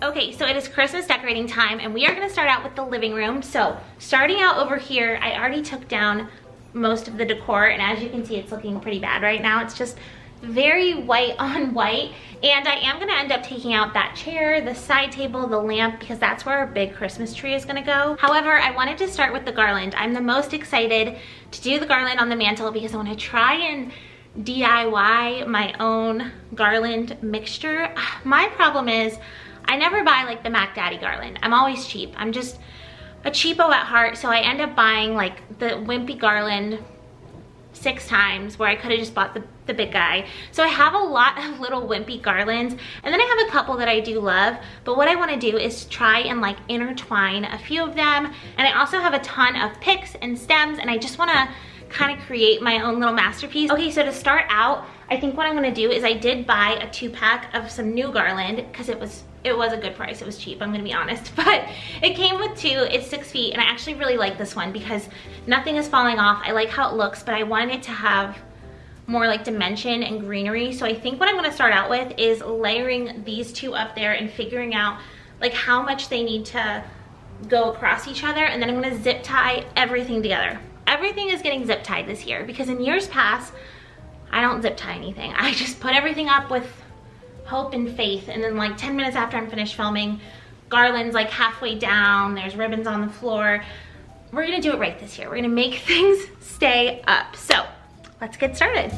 Okay, so it is Christmas decorating time and we are gonna start out with the living room. So starting out over here, I already took down most of the decor, and as you can see, it's looking pretty bad right now. It's just very white on white, and I am gonna end up taking out that chair, the side table, the lamp, because that's where our big Christmas tree is gonna go. However, I wanted to start with the garland. I'm the most excited to do the garland on the mantle because I want to try and DIY my own garland mixture. My problem is I never buy like the Mac Daddy garland. I'm always cheap. I'm just a cheapo at heart, so I end up buying like the wimpy garland 6 times where I could have just bought the big guy. So I have a lot of little wimpy garlands, and then I have a couple that I do love, but what I want to do is try and like intertwine a few of them. And I also have a ton of picks and stems, and I just want to kind of create my own little masterpiece. Okay, so to start out, I think what I'm going to do is I did buy a 2-pack of some new garland because it was a good price. It was cheap, I'm gonna be honest, but it came with 2. It's 6 feet, and I actually really like this one because nothing is falling off. I like how it looks, but I wanted it to have more like dimension and greenery. So I think what I'm gonna start out with is layering these 2 up there and figuring out like how much they need to go across each other, and then I'm gonna zip tie everything together. Everything is getting zip tied this year because in years past, I don't zip tie anything. I just put everything up with hope and faith, and then like 10 minutes after I'm finished filming, garland's like halfway down, there's ribbons on the floor. We're gonna do it right this year. We're gonna make things stay up. So let's get started.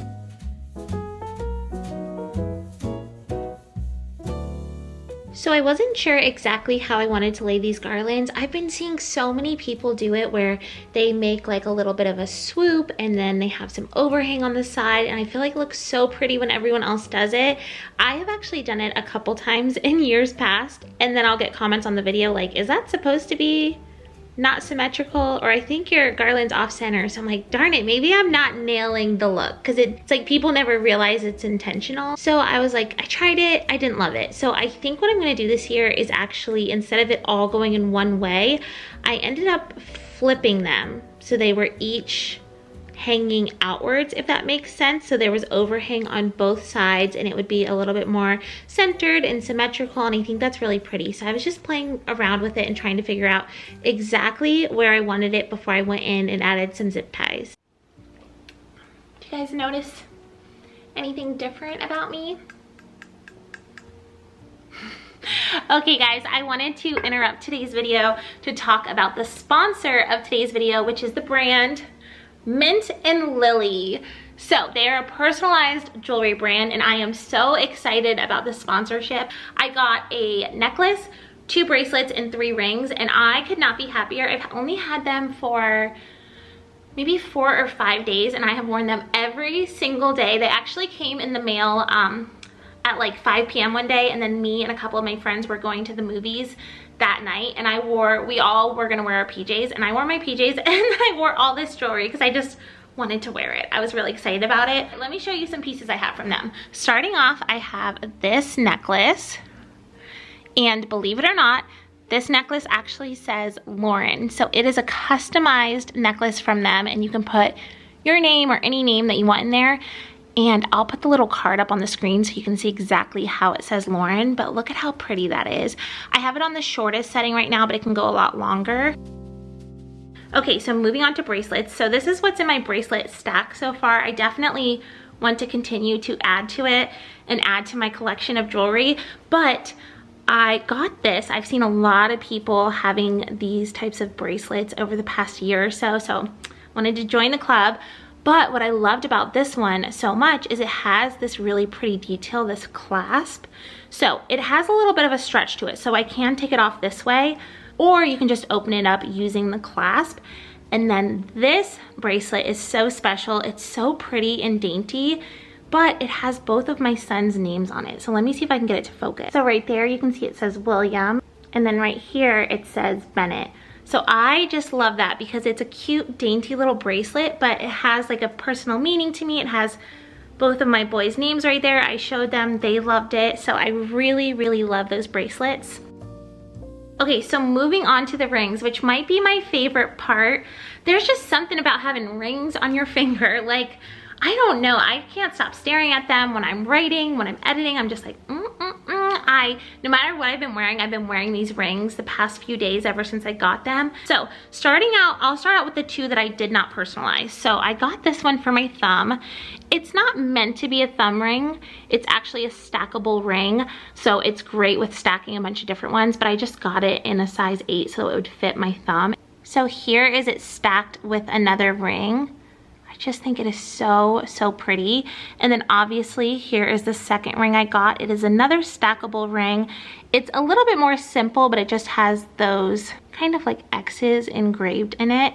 So I wasn't sure exactly how I wanted to lay these garlands. I've been seeing so many people do it where they make like a little bit of a swoop and then they have some overhang on the side, and I feel like it looks so pretty when everyone else does it. I have actually done it a couple times in years past, and then I'll get comments on the video like, is that supposed to be not symmetrical, or I think your garland's off center. So I'm like, darn it, maybe I'm not nailing the look, because it's like people never realize it's intentional. So I was like, I tried it, I didn't love it. So I think what I'm gonna do this year is actually, instead of it all going in one way, I ended up flipping them so they were each hanging outwards, if that makes sense. So there was overhang on both sides, and it would be a little bit more centered and symmetrical, and I think that's really pretty. So I was just playing around with it and trying to figure out exactly where I wanted it before I went in and added some zip ties. Do you guys notice anything different about me? Okay guys, I wanted to interrupt today's video to talk about the sponsor of today's video, which is the brand Mint and Lily. So they are a personalized jewelry brand, and I am so excited about this sponsorship. I got a necklace, 2 bracelets, and 3 rings, and I could not be happier. I've only had them for maybe 4 or 5 days, and I have worn them every single day. They actually came in the mail at like 5 p.m. one day, and then me and a couple of my friends were going to the movies that night, and we all were gonna wear our PJs, and I wore my PJs and I wore all this jewelry because I just wanted to wear it. I was really excited about it. Let me show you some pieces I have from them. Starting off, I have this necklace, and believe it or not, this necklace actually says Lauren. So it is a customized necklace from them, and you can put your name or any name that you want in there. And I'll put the little card up on the screen so you can see exactly how it says Lauren, but look at how pretty that is. I have it on the shortest setting right now, but it can go a lot longer. Okay, so moving on to bracelets. So this is what's in my bracelet stack so far. I definitely want to continue to add to it and add to my collection of jewelry, but I got this. I've seen a lot of people having these types of bracelets over the past year or so, so wanted to join the club. But what I loved about this one so much is it has this really pretty detail, this clasp. So it has a little bit of a stretch to it, so I can take it off this way, or you can just open it up using the clasp. And then this bracelet is so special. It's so pretty and dainty, but it has both of my son's names on it. So let me see if I can get it to focus. So right there, you can see it says William, and then right here it says Bennett. So I just love that because it's a cute, dainty little bracelet, but it has like a personal meaning to me. It has both of my boys' names right there. I showed them, they loved it. So I really, really love those bracelets. Okay, so moving on to the rings, which might be my favorite part. There's just something about having rings on your finger. Like, I don't know, I can't stop staring at them when I'm writing, when I'm editing. I'm just like, I no matter what I've been wearing these rings the past few days ever since I got them. So starting out, I'll start out with the two that I did not personalize. So I got this one for my thumb. It's not meant to be a thumb ring. It's actually a stackable ring. So it's great with stacking a bunch of different ones, but I just got it in a size 8 so it would fit my thumb. So here is it stacked with another ring. I just think it is so, so pretty. And then obviously here is the second ring I got. It is another stackable ring. It's a little bit more simple, but it just has those kind of like X's engraved in it.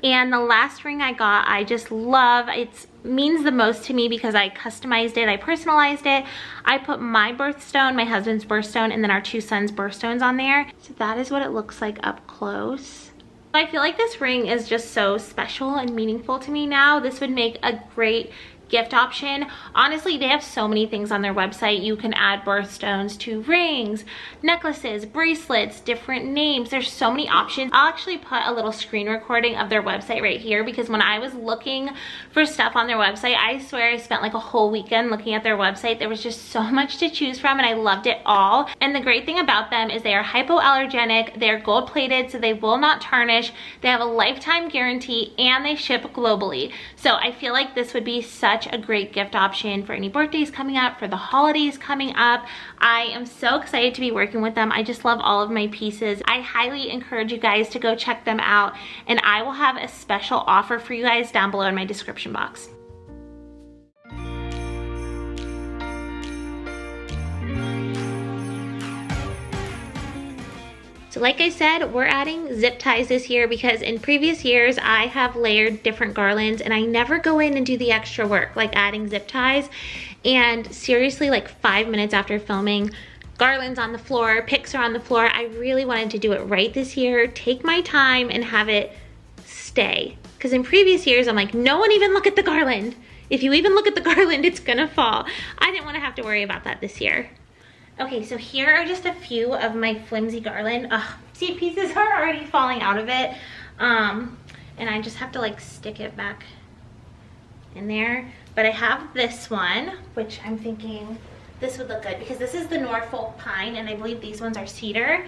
And the last ring I got, I just love. It means the most to me because I customized it, I personalized it. I put my birthstone, my husband's birthstone, and then our 2 sons' birthstones on there. So that is what it looks like up close. I feel like this ring is just so special and meaningful to me now. This would make a great gift option. Honestly, they have so many things on their website. You can add birthstones to rings, necklaces, bracelets, different names. There's so many options. I'll actually put a little screen recording of their website right here because when I was looking for stuff on their website, I swear I spent like a whole weekend looking at their website. There was just so much to choose from and I loved it all. And the great thing about them is they are hypoallergenic, they're gold plated so they will not tarnish, they have a lifetime guarantee, and they ship globally. So I feel like this would be such a great gift option for any birthdays coming up, for the holidays coming up. I am so excited to be working with them. I just love all of my pieces. I highly encourage you guys to go check them out, and I will have a special offer for you guys down below in my description box. So like I said, we're adding zip ties this year because in previous years I have layered different garlands and I never go in and do the extra work like adding zip ties. And seriously, like 5 minutes after filming, garlands on the floor, picks are on the floor. I really wanted to do it right this year, take my time and have it stay. Because in previous years, I'm like, no one even look at the garland. If you even look at the garland, it's gonna fall. I didn't wanna have to worry about that this year. Okay, so here are just a few of my flimsy garland. See, pieces are already falling out of it. And I just have to like stick it back in there. But I have this one, which I'm thinking this would look good because this is the Norfolk pine and I believe these ones are cedar.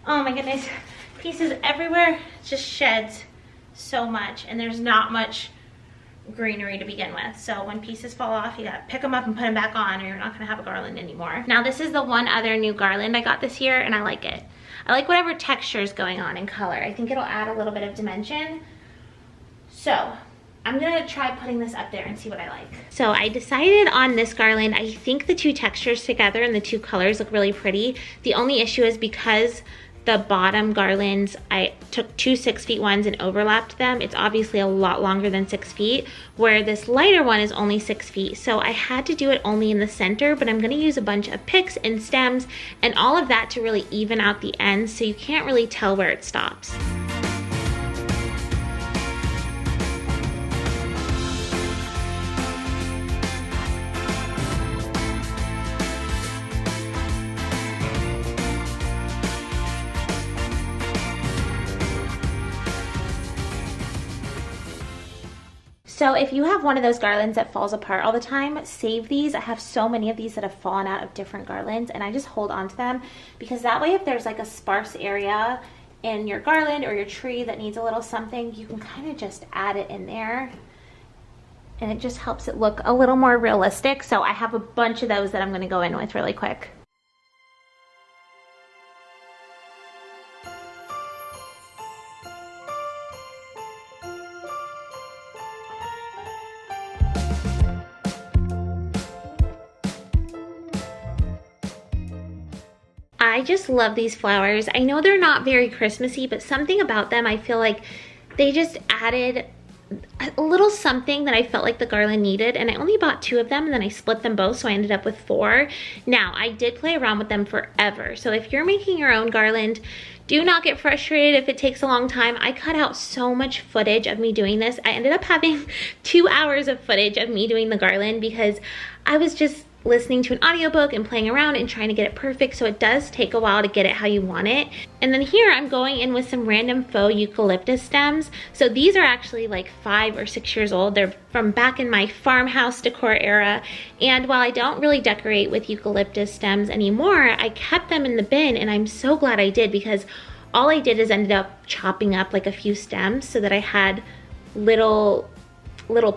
Oh my goodness, pieces everywhere. It just sheds so much and there's not much greenery to begin with. So when pieces fall off, you gotta pick them up and put them back on or you're not gonna have a garland anymore. Now this is the one other new garland I got this year and I like it. I like whatever texture is going on in color. I think it'll add a little bit of dimension. So I'm gonna try putting this up there and see what I like. So I decided on this garland. I think the 2 textures together and the 2 colors look really pretty. The only issue is because the bottom garlands, I took 2 6-feet ones and overlapped them. It's obviously a lot longer than 6 feet, where this lighter one is only 6 feet. So I had to do it only in the center, but I'm gonna use a bunch of picks and stems and all of that to really even out the ends so you can't really tell where it stops. So if you have one of those garlands that falls apart all the time, save these. I have so many of these that have fallen out of different garlands and I just hold on to them because that way if there's like a sparse area in your garland or your tree that needs a little something, you can kind of just add it in there and it just helps it look a little more realistic. So I have a bunch of those that I'm going to go in with really quick. I just love these flowers. I know they're not very Christmassy, but something about them, I feel like they just added a little something that I felt like the garland needed, and I only bought 2 of them and then I split them both, so I ended up with 4. Now, I did play around with them forever, so if you're making your own garland, do not get frustrated if it takes a long time. I cut out so much footage of me doing this. I ended up having 2 hours of footage of me doing the garland because I was just listening to an audiobook and playing around and trying to get it perfect, so it does take a while to get it how you want it. And then here I'm going in with some random faux eucalyptus stems. So these are actually like 5 or 6 years old. They're from back in my farmhouse decor era, and while I don't really decorate with eucalyptus stems anymore, I kept them in the bin, and I'm so glad I did, because all I did is ended up chopping up like a few stems so that I had little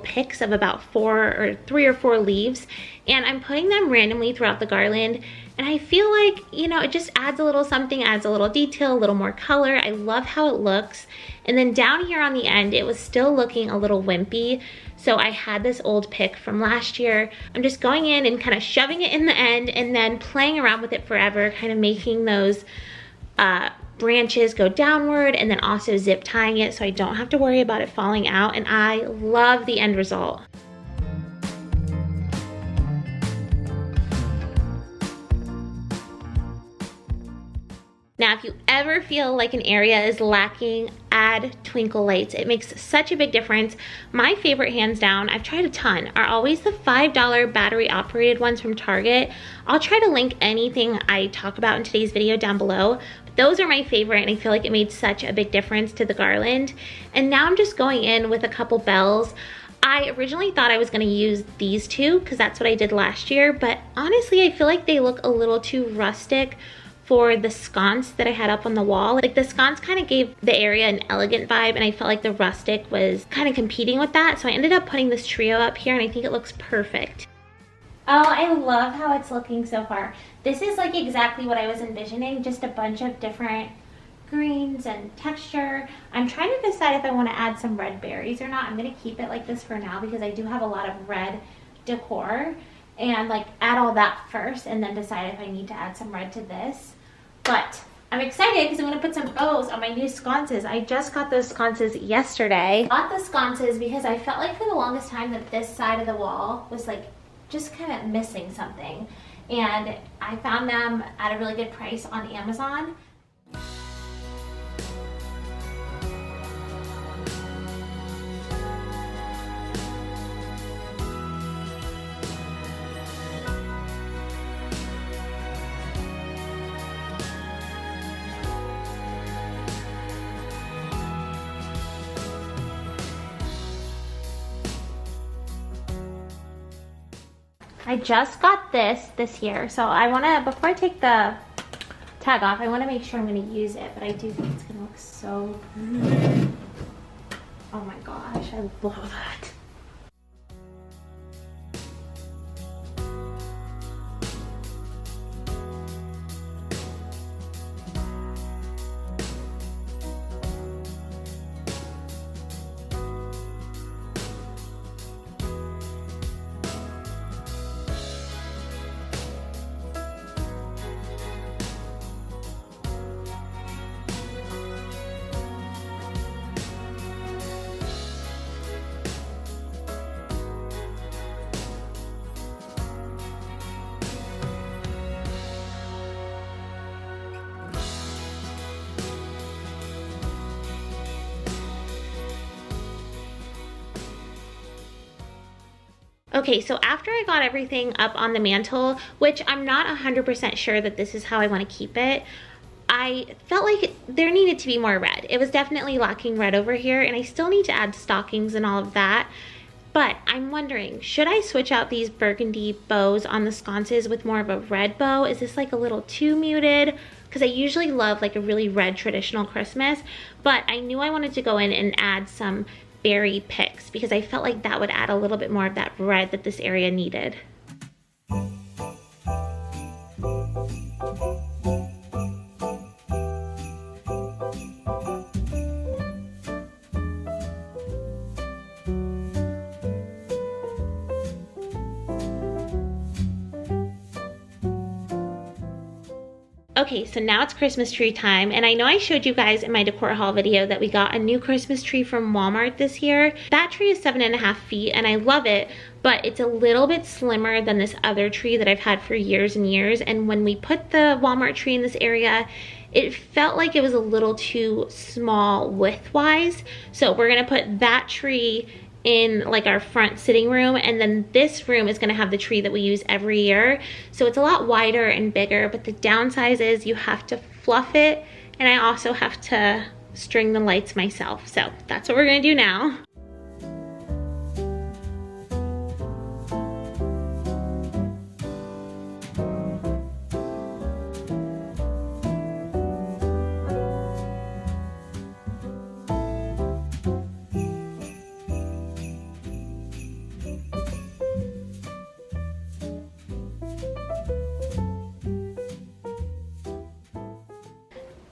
picks of about 3 or 4 leaves, and I'm putting them randomly throughout the garland. And I feel like, you know, it just adds a little something, adds a little detail, a little more color. I love how it looks. And then down here on the end, it was still looking a little wimpy, so I had this old pick from last year. I'm just going in and kind of shoving it in the end and then playing around with it forever, kind of making those branches go downward, and then also zip tying it so I don't have to worry about it falling out. And I love the end result. Now, if you ever feel like an area is lacking, add twinkle lights. It makes such a big difference. My favorite, hands down, I've tried a ton, are always the $5 battery operated ones from Target. I'll try to link anything I talk about in today's video down below. But those are my favorite, and I feel like it made such a big difference to the garland. And now I'm just going in with a couple bells. I originally thought I was going to use these two because that's what I did last year, but honestly I feel like they look a little too rustic for the sconce that I had up on the wall. Like, the sconce kind of gave the area an elegant vibe, and I felt like the rustic was kind of competing with that, so I ended up putting this trio up here, and I think it looks perfect. Oh, I love how it's looking so far. This is like exactly what I was envisioning, just a bunch of different greens and texture. I'm trying to decide if I want to add some red berries or not. I'm going to keep it like this for now because I do have a lot of red decor, and like add all that first and then decide if I need to add some red to this. But I'm excited because I'm going to put some bows on my new sconces. I just got those sconces yesterday. I got the sconces because I felt like for the longest time that this side of the wall was like just kind of missing something, and I found them at a really good price on Amazon. I just got this year, so I want to, before I take the tag off, I want to make sure I'm going to use it, but I do think it's going to look so good. Oh my gosh, I love that. Okay, so after I got everything up on the mantle, which I'm not 100% sure that this is how I want to keep it, I felt like there needed to be more red. It was definitely lacking red over here, and I still need to add stockings and all of that. But I'm wondering, should I switch out these burgundy bows on the sconces with more of a red bow? Is this like a little too muted? Because I usually love like a really red traditional Christmas, but I knew I wanted to go in and add some berry picks because I felt like that would add a little bit more of that red that this area needed. Okay, so now it's Christmas tree time, and I know I showed you guys in my decor haul video that we got a new Christmas tree from Walmart this year. That tree is 7.5 feet, and I love it, but it's a little bit slimmer than this other tree that I've had for years and years, and when we put the Walmart tree in this area, it felt like it was a little too small width-wise, so we're gonna put that tree in like our front sitting room, and then this room is gonna have the tree that we use every year. So it's a lot wider and bigger, but the downside is you have to fluff it, and I also have to string the lights myself. So that's what we're gonna do now.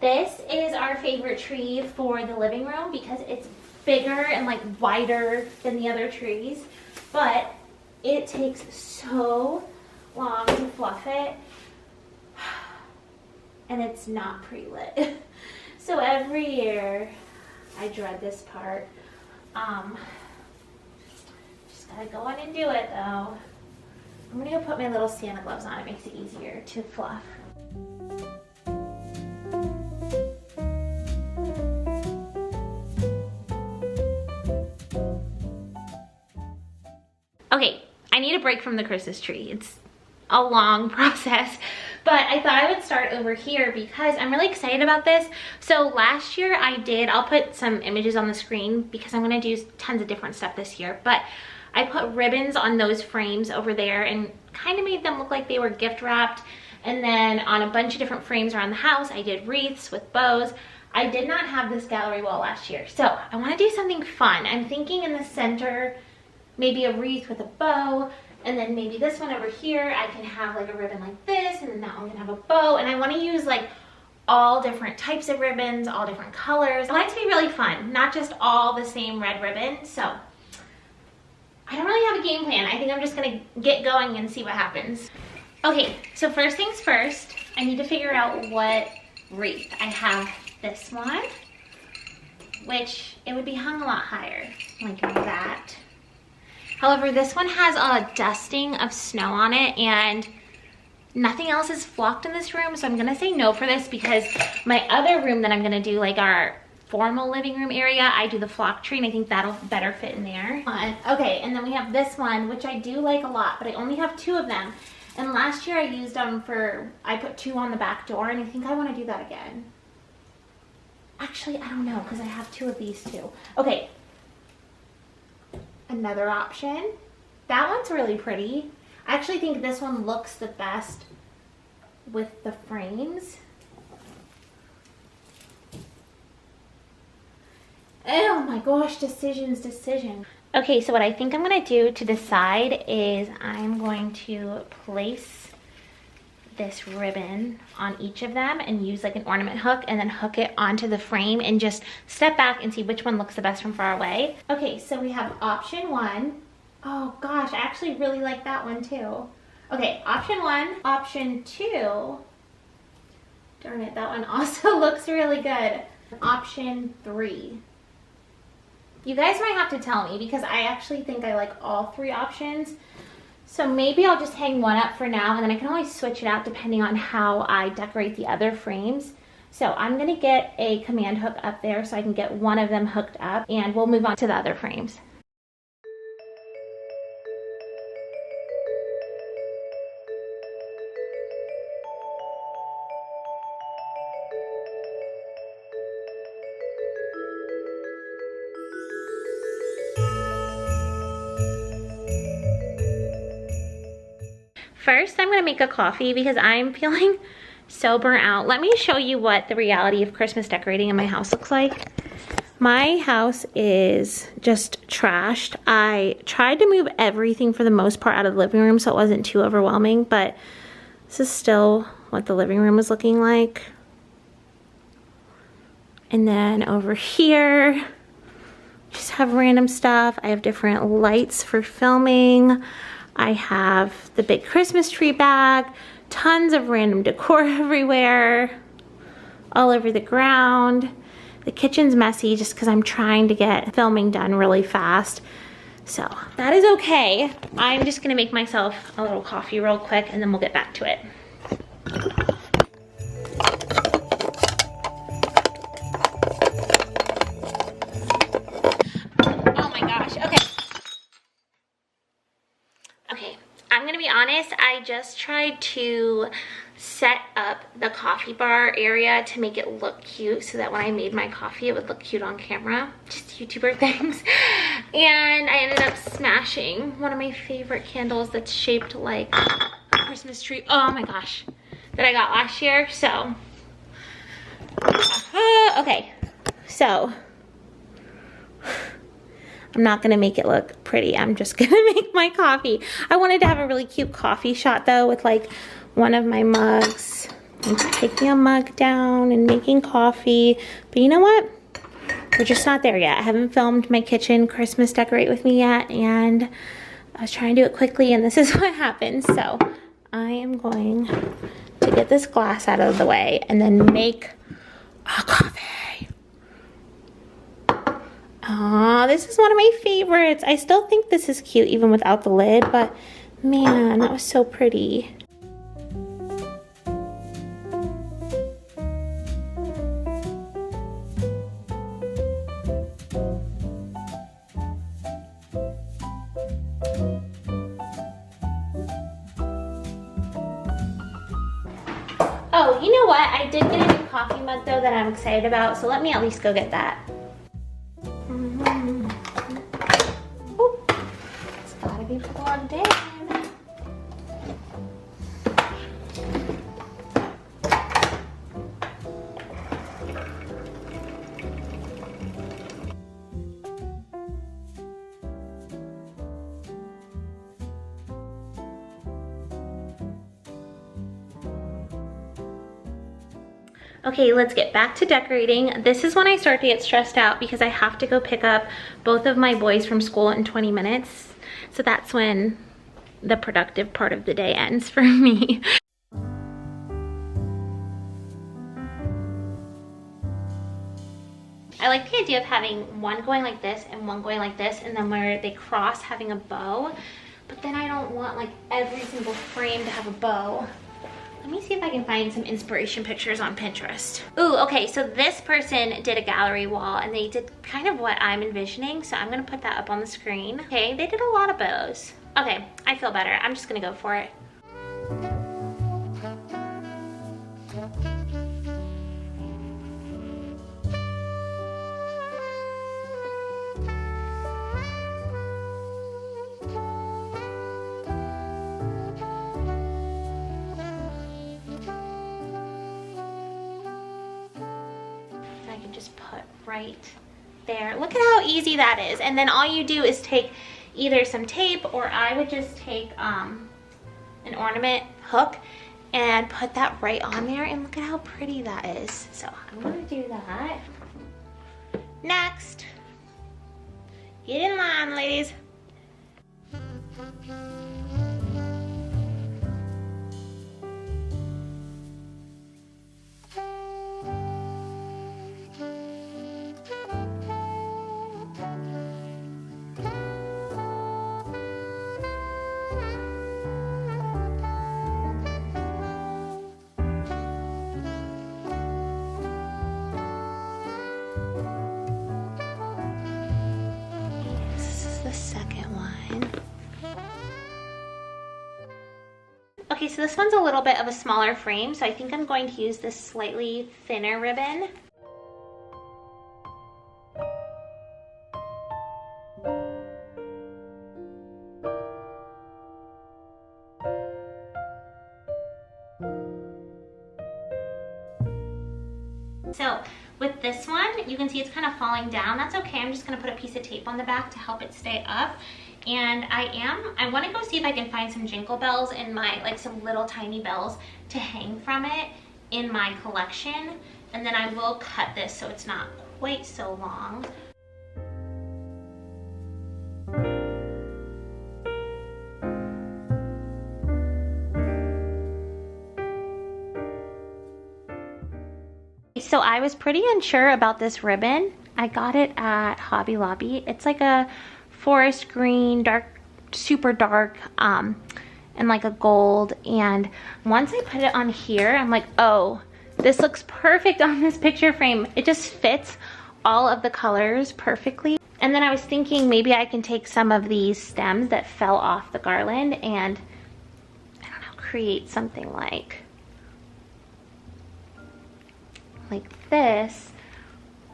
This is our favorite tree for the living room because it's bigger and like wider than the other trees, but it takes so long to fluff it, and it's not pre-lit. So every year I dread this part. Just gotta go in and do it though. I'm gonna go put my little Santa gloves on. It makes it easier to fluff. Okay, I need a break from the Christmas tree. It's a long process, but I thought I would start over here because I'm really excited about this. So last year I'll put some images on the screen because I'm gonna do tons of different stuff this year, but I put ribbons on those frames over there and kind of made them look like they were gift wrapped. And then on a bunch of different frames around the house, I did wreaths with bows. I did not have this gallery wall last year, so I wanna do something fun. I'm thinking in the center, maybe a wreath with a bow, and then maybe this one over here, I can have like a ribbon like this, and then that one can have a bow, and I want to use like all different types of ribbons, all different colors. I want it to be really fun, not just all the same red ribbon. So I don't really have a game plan. I think I'm just gonna get going and see what happens. Okay, so first things first, I need to figure out what wreath. I have this one, which it would be hung a lot higher, like that. However, this one has a dusting of snow on it and nothing else is flocked in this room, so I'm gonna say no for this because my other room that I'm gonna do, like our formal living room area, I do the flock tree and I think that'll better fit in there. Okay, and then we have this one, which I do like a lot, but I only have 2 of them. And last year I used them I put 2 on the back door, and I think I wanna do that again. Actually, I don't know, because I have 2 of these too. Okay. Another option. That one's really pretty. I actually think this one looks the best with the frames. Oh my gosh, decision. Okay, so what I think I'm gonna do to decide is I'm going to place this ribbon on each of them and use like an ornament hook and then hook it onto the frame and just step back and see which one looks the best from far away. Okay, so we have option 1. Oh gosh, I actually really like that one too. Okay, option 1. Option 2. Darn it, that one also looks really good. Option 3. You guys might have to tell me because I actually think I like all 3 options. So maybe I'll just hang one up for now, and then I can always switch it out depending on how I decorate the other frames. So I'm gonna get a command hook up there so I can get one of them hooked up, and we'll move on to the other frames. First, I'm gonna make a coffee because I'm feeling so burnt out. Let me show you what the reality of Christmas decorating in my house looks like. My house is just trashed. I tried to move everything for the most part out of the living room so it wasn't too overwhelming, but this is still what the living room is looking like. And then over here, just have random stuff. I have different lights for filming. I have the big Christmas tree bag, tons of random decor everywhere, all over the ground. The kitchen's messy just because I'm trying to get filming done really fast. So that is okay. I'm just gonna make myself a little coffee real quick and then we'll get back to it. Oh my gosh, okay. be honest, I just tried to set up the coffee bar area to make it look cute so that when I made my coffee it would look cute on camera. Just YouTuber things. And I ended up smashing one of my favorite candles that's shaped like a Christmas tree. Oh my gosh. That I got last year. So okay, so I'm not gonna make it look pretty. I'm just gonna make my coffee. I wanted to have a really cute coffee shot though with like one of my mugs. I'm taking a mug down and making coffee. But you know what? We're just not there yet. I haven't filmed my kitchen Christmas decorate with me yet, and I was trying to do it quickly and this is what happened. So I am going to get this glass out of the way and then make a coffee. Oh, this is one of my favorites. I still think this is cute even without the lid, but man, that was so pretty. Oh, you know what? I did get a new coffee mug though that I'm excited about, so let me at least go get that. Oh, it's gotta be plugged in. Okay, let's get back to decorating. This is when I start to get stressed out because I have to go pick up both of my boys from school in 20 minutes. So that's when the productive part of the day ends for me. I like the idea of having one going like this and one going like this, and then where they cross having a bow. But then I don't want like every single frame to have a bow. Let me see if I can find some inspiration pictures on Pinterest. Ooh, okay, so this person did a gallery wall and they did kind of what I'm envisioning, so I'm gonna put that up on the screen. Okay, they did a lot of bows. Okay, I feel better. I'm just gonna go for it. Right there. Look at how easy that is. And then all you do is take either some tape, or I would just take an ornament hook and put that right on there, and look at how pretty that is. So I'm gonna do that. Next, get in line, ladies. Okay, so this one's a little bit of a smaller frame, so I think I'm going to use this slightly thinner ribbon. So with this one, you can see it's kind of falling down. That's okay. I'm just going to put a piece of tape on the back to help it stay up. And I want to go see if I can find some jingle bells in my, like some little tiny bells to hang from it in my collection. And then I will cut this so it's not quite so long. So I was pretty unsure about this ribbon. I got it at Hobby Lobby. It's like a forest green, dark, super dark, and like a gold. And once I put it on here, I'm like, oh, this looks perfect on this picture frame. It just fits all of the colors perfectly. And then I was thinking maybe I can take some of these stems that fell off the garland and create something like this,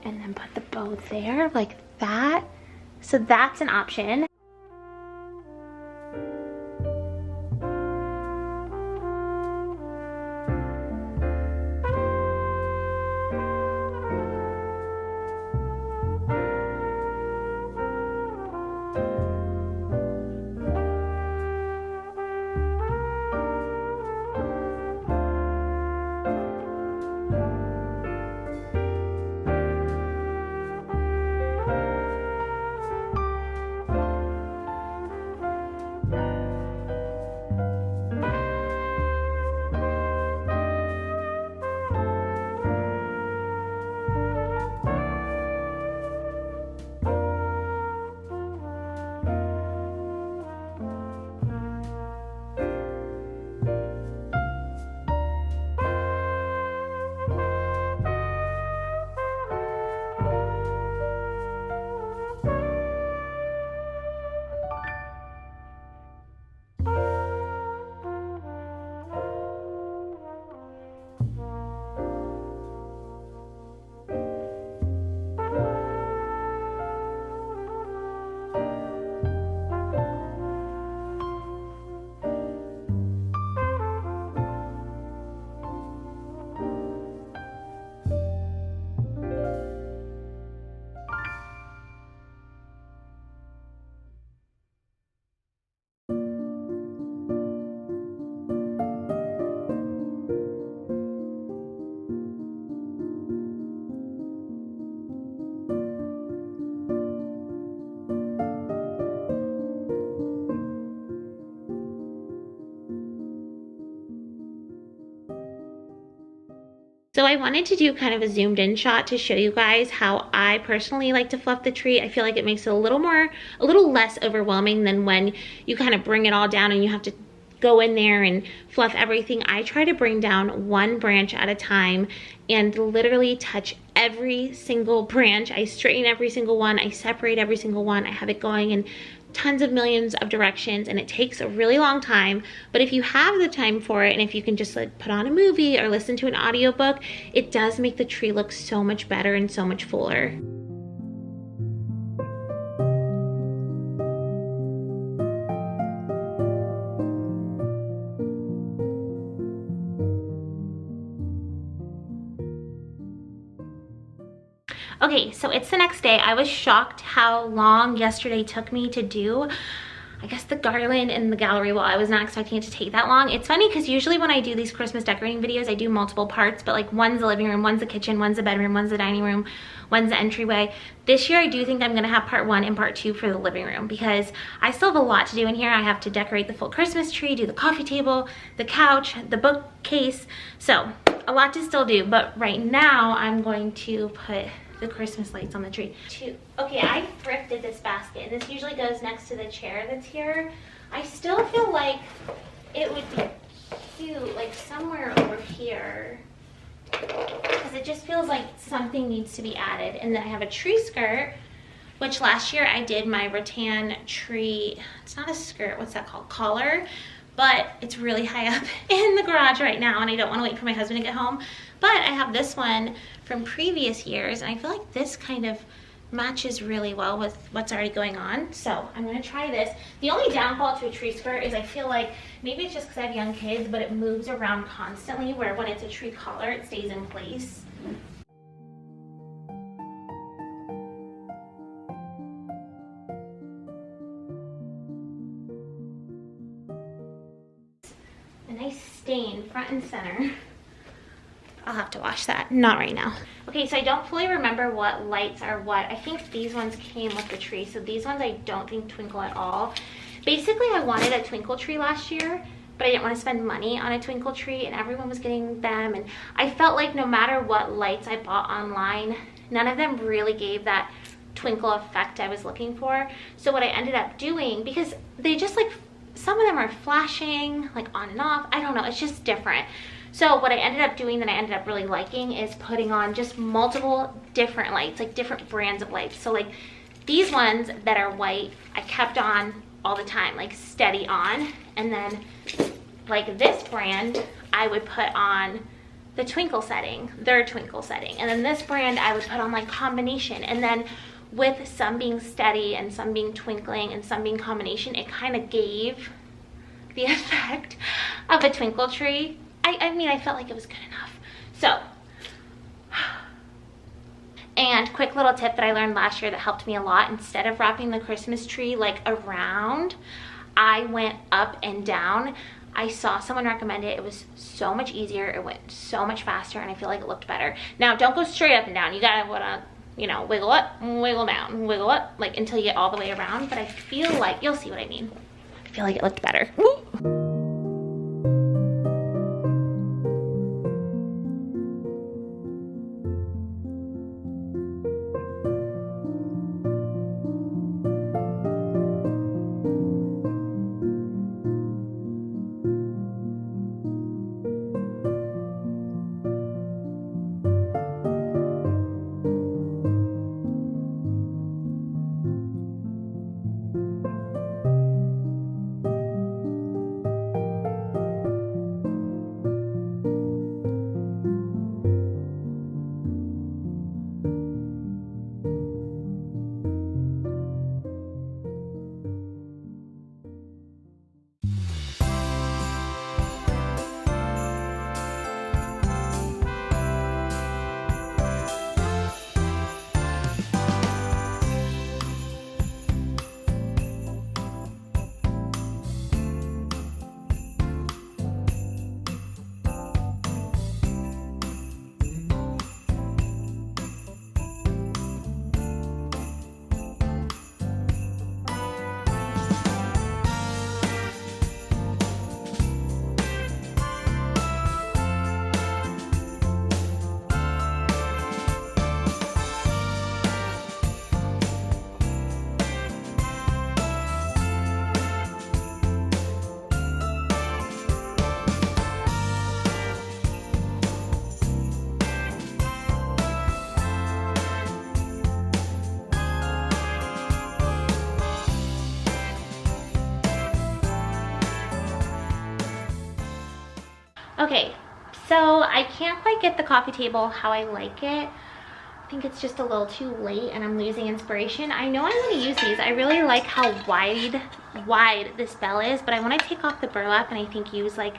and then put the bow there like that. So that's an option. So I wanted to do kind of a zoomed in shot to show you guys how I personally like to fluff the tree. I feel like it makes it a little less overwhelming than when you kind of bring it all down and you have to go in there and fluff everything. I try to bring down one branch at a time and literally touch every single branch. I straighten every single one, I separate every single one, I have it going in tons of millions of directions, and it takes a really long time. But if you have the time for it, and if you can just like put on a movie or listen to an audiobook, it does make the tree look so much better and so much fuller. Okay, so it's the next day. I was shocked how long yesterday took me to do, I guess, the garland and the gallery wall. I was not expecting it to take that long. It's funny because usually when I do these Christmas decorating videos, I do multiple parts, but like one's the living room, one's the kitchen, one's the bedroom, one's the dining room, one's the entryway. This year I do think I'm gonna have part 1 and part 2 for the living room because I still have a lot to do in here. I have to decorate the full Christmas tree, do the coffee table, the couch, the bookcase. So a lot to still do, but right now I'm going to put the Christmas lights on the tree. Okay, I thrifted this basket. This usually goes next to the chair that's here. I still feel like it would be cute, like somewhere over here, because it just feels like something needs to be added. And then I have a tree skirt, which last year I did my rattan tree, it's not a skirt, what's that called, collar, but it's really high up in the garage right now and I don't want to wait for my husband to get home. But I have this one from previous years and I feel like this kind of matches really well with what's already going on. So I'm gonna try this. The only downfall to a tree skirt is I feel like maybe it's just because I have young kids, but it moves around constantly, where when it's a tree collar, it stays in place. A nice stain front and center. I'll have to wash that, not right now. Okay, so I don't fully remember what lights are what. I think these ones came with the tree, so these ones I don't think twinkle at all. Basically, I wanted a twinkle tree last year, but I didn't want to spend money on a twinkle tree, and everyone was getting them, and I felt like no matter what lights I bought online, none of them really gave that twinkle effect I was looking for. So what I ended up doing, because they just like, some of them are flashing, like on and off, I don't know, it's just different. So what I ended up doing that I ended up really liking is putting on just multiple different lights, like different brands of lights. So like these ones that are white, I kept on all the time, like steady on. And then like this brand, I would put on the twinkle setting, their twinkle setting. And then this brand, I would put on like combination. And then with some being steady and some being twinkling and some being combination, it kind of gave the effect of a twinkle tree. I mean, I felt like it was good enough. So, and quick little tip that I learned last year that helped me a lot, instead of wrapping the Christmas tree like around, I went up and down. I saw someone recommend it. It was so much easier. It went so much faster, and I feel like it looked better. Now, don't go straight up and down. You gotta wanna, you know, wiggle up, wiggle down, wiggle up, like until you get all the way around. But I feel like, you'll see what I mean. I feel like it looked better. Woo! Okay, so I can't quite get the coffee table how I like it. I think it's just a little too late and I'm losing inspiration. I know I want to use these. I really like how wide this bell is, but I want to take off the burlap and I think use like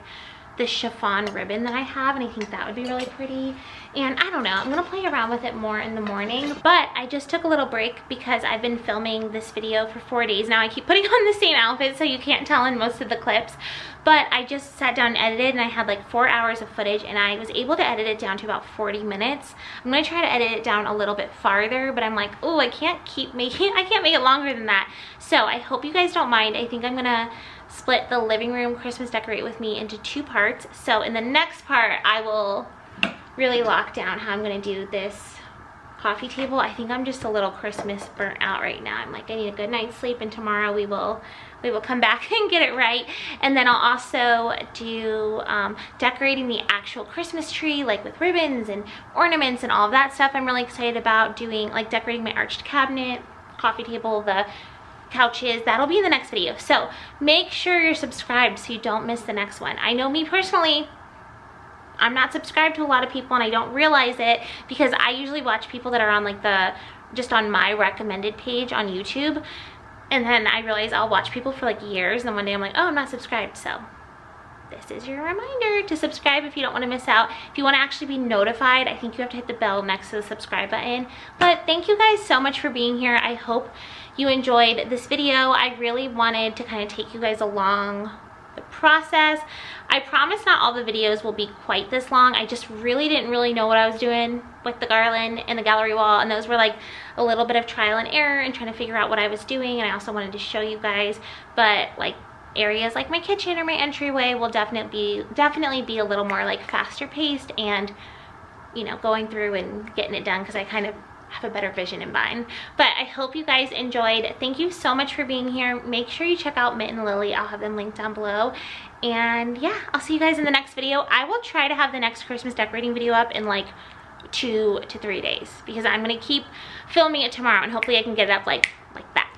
the chiffon ribbon that I have, and I think that would be really pretty. And I don't know, I'm gonna play around with it more in the morning. But I just took a little break because I've been filming this video for 4 days now. I keep putting on the same outfit, so you can't tell in most of the clips. But I just sat down and edited, and I had like 4 hours of footage, and I was able to edit it down to about 40 minutes. I'm gonna try to edit it down a little bit farther, but I'm like, oh, I can't make it longer than that. So I hope you guys don't mind. I think I'm gonna split the living room Christmas decorate with me into 2 parts. So in the next part, I will really lock down how I'm gonna do this coffee table. I think I'm just a little Christmas burnt out right now. I'm like, I need a good night's sleep, and tomorrow we will come back and get it right. And then I'll also do decorating the actual Christmas tree, like with ribbons and ornaments and all of that stuff. I'm really excited about doing, like decorating my arched cabinet, coffee table, the couches. That'll be in the next video. So make sure you're subscribed so you don't miss the next one. I know me personally, I'm not subscribed to a lot of people, and I don't realize it because I usually watch people that are on like just on my recommended page on YouTube, and then I realize I'll watch people for like years, and then one day I'm like, oh, I'm not subscribed. So this is your reminder to subscribe if you don't want to miss out. If you want to actually be notified, I think you have to hit the bell next to the subscribe button. But thank you guys so much for being here. I hope you enjoyed this video. I really wanted to kind of take you guys along the process. I promise not all the videos will be quite this long. I just didn't really know what I was doing with the garland and the gallery wall, and those were like a little bit of trial and error and trying to figure out what I was doing. And I also wanted to show you guys, but like areas like my kitchen or my entryway will definitely be a little more like faster paced, and you know, going through and getting it done because I kind of have a better vision in mind. But I hope you guys enjoyed. Thank you so much for being here. Make sure you check out Mint and Lily. I'll have them linked down below. And yeah, I'll see you guys in the next video. I will try to have the next Christmas decorating video up in like 2 to 3 days because I'm gonna keep filming it tomorrow, and hopefully I can get it up like that.